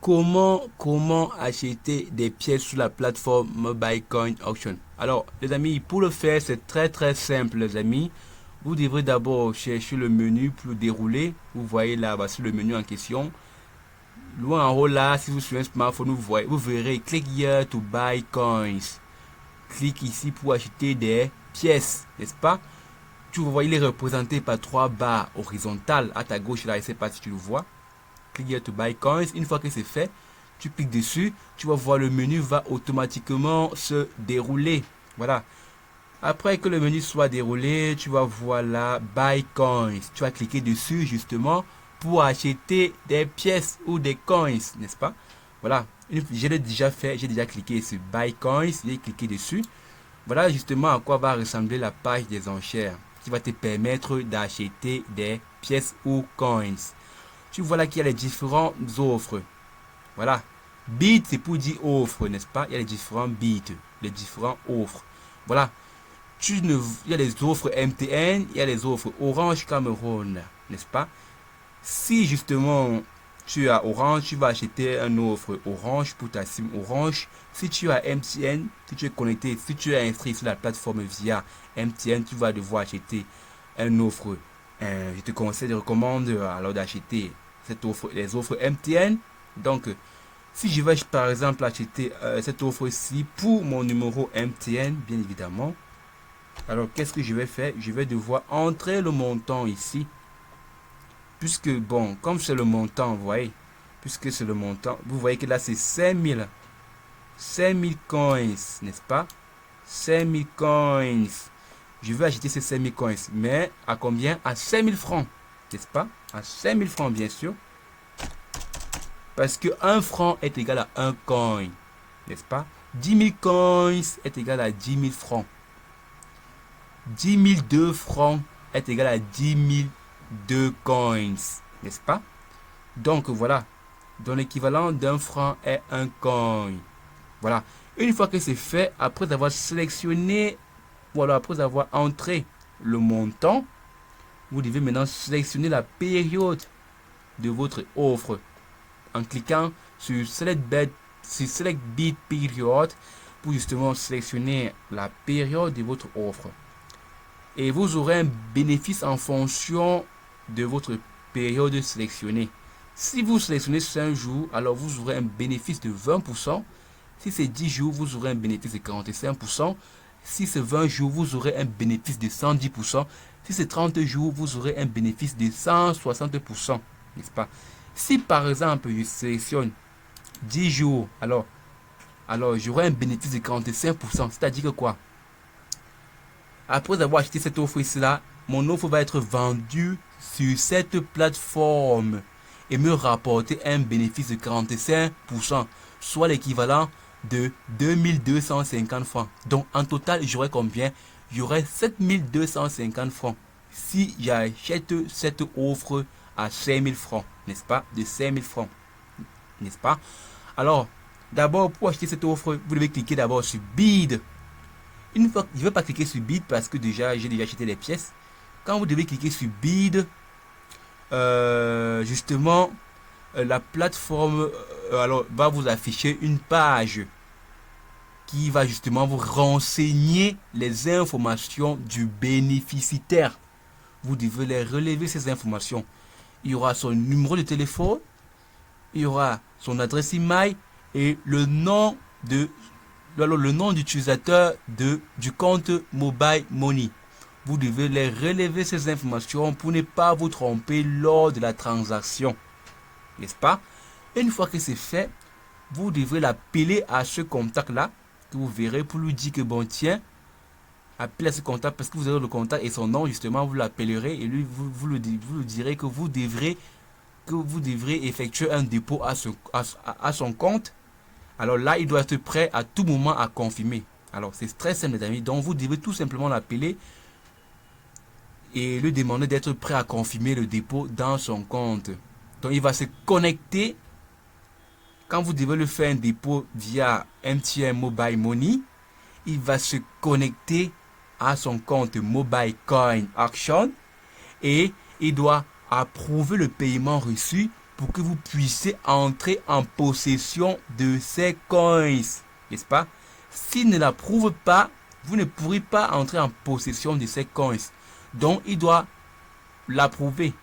Comment acheter des pièces sur la plateforme Mobile Coin Auction? Alors, les amis, pour le faire, c'est très simple, les amis. Vous devrez d'abord chercher le menu pour le dérouler. Vous voyez là, voici le menu en question. Loin en haut là, si vous suivez un smartphone, vous verrez click here to buy coins. Clique ici pour acheter des pièces, n'est-ce pas? Tu vois, il est représenté par trois barres horizontales à ta gauche là, je ne sais pas si tu le vois. Click here to buy coins. Une fois que c'est fait, tu cliques dessus, tu vas voir le menu va automatiquement se dérouler. Voilà. Après que le menu soit déroulé, tu vas voir là buy coins. Tu vas cliquer dessus justement pour acheter des pièces ou des coins, n'est-ce pas? Voilà. Je l'ai déjà fait, j'ai déjà cliqué sur buy coins, j'ai cliqué dessus. Voilà justement à quoi va ressembler la page des enchères qui va te permettre d'acheter des pièces ou coins. Tu vois là qu'il y a les différentes offres. Voilà. Bid, c'est pour dire offre, n'est-ce pas? Il y a les différents bids, les différents offres. Voilà. Il y a les offres MTN, il y a les offres Orange Cameroun, n'est-ce pas? Si justement tu as Orange, tu vas acheter une offre Orange pour ta SIM Orange. Si tu as MTN, si tu es connecté, si tu es inscrit sur la plateforme via MTN, tu vas devoir acheter une offre. Je te conseille, je recommande alors d'acheter cette offre, les offres MTN. Donc, si je vais par exemple acheter cette offre-ci pour mon numéro MTN, bien évidemment, alors qu'est-ce que je vais faire? Je vais devoir entrer le montant ici. Puisque, bon, comme c'est le montant, vous voyez, puisque c'est le montant, vous voyez que là c'est 5000. 5000 coins, n'est-ce pas? 5000 coins. Je vais acheter ces 5000 coins, mais à combien? À 5000 francs, n'est-ce pas? À 5000 francs, bien sûr. Parce que 1 franc est égal à 1 coin, n'est-ce pas? 10 000 coins est égal à 10 000 francs. 10 002 francs est égal à 10 002 coins, n'est-ce pas? Donc voilà, donc l'équivalent d'un franc est un coin. Voilà, une fois que c'est fait, après avoir sélectionné, voilà, après avoir entré le montant, vous devez maintenant sélectionner la période de votre offre en cliquant sur Select Bid Period pour justement sélectionner la période de votre offre. Et vous aurez un bénéfice en fonction de votre période sélectionnée. Si vous sélectionnez 5 jours, alors vous aurez un bénéfice de 20%. Si c'est 10 jours, vous aurez un bénéfice de 45%. Si c'est 20 jours, vous aurez un bénéfice de 110%. Si c'est 30 jours, vous aurez un bénéfice de 160%. N'est-ce pas? Si par exemple, je sélectionne 10 jours, alors j'aurai un bénéfice de 45%. C'est-à-dire que quoi? Après avoir acheté cette offre ici-là, mon offre va être vendue sur cette plateforme et me rapporter un bénéfice de 45%, soit l'équivalent de 2250 francs. Donc en total, j'aurai combien? J'aurai 7250 francs si j'achète cette offre à 5000 francs, n'est-ce pas? De 5000 francs, n'est-ce pas? Alors, d'abord, pour acheter cette offre, vous devez cliquer d'abord sur Bid. Une fois, je ne vais pas cliquer sur Bid parce que j'ai déjà acheté les pièces. Quand vous devez cliquer sur Bid, justement, la plateforme alors, va vous afficher une page qui va justement vous renseigner les informations du bénéficiaire. Vous devez les relever, ces informations. Il y aura son numéro de téléphone, il y aura son adresse email et le nom d'utilisateur du compte Mobile Money. Vous devez les relever, ces informations, pour ne pas vous tromper lors de la transaction. N'est-ce pas? Une fois que c'est fait, vous devrez l'appeler à ce contact-là, que vous verrez, pour lui dire que bon, tiens, appelez à ce contact parce que vous aurez le contact et son nom, justement, vous l'appellerez et lui, vous le direz que vous devrez effectuer un dépôt à son compte. Alors là, il doit être prêt à tout moment à confirmer. Alors c'est très simple, les amis. Donc vous devez tout simplement l'appeler et lui demander d'être prêt à confirmer le dépôt dans son compte. Donc il va se connecter. Quand vous devez le faire un dépôt via MTN Mobile Money, il va se connecter à son compte Mobile Coin Action et il doit approuver le paiement reçu pour que vous puissiez entrer en possession de ces coins. N'est-ce pas? S'il ne l'approuve pas, vous ne pourrez pas entrer en possession de ces coins. Donc, il doit l'approuver.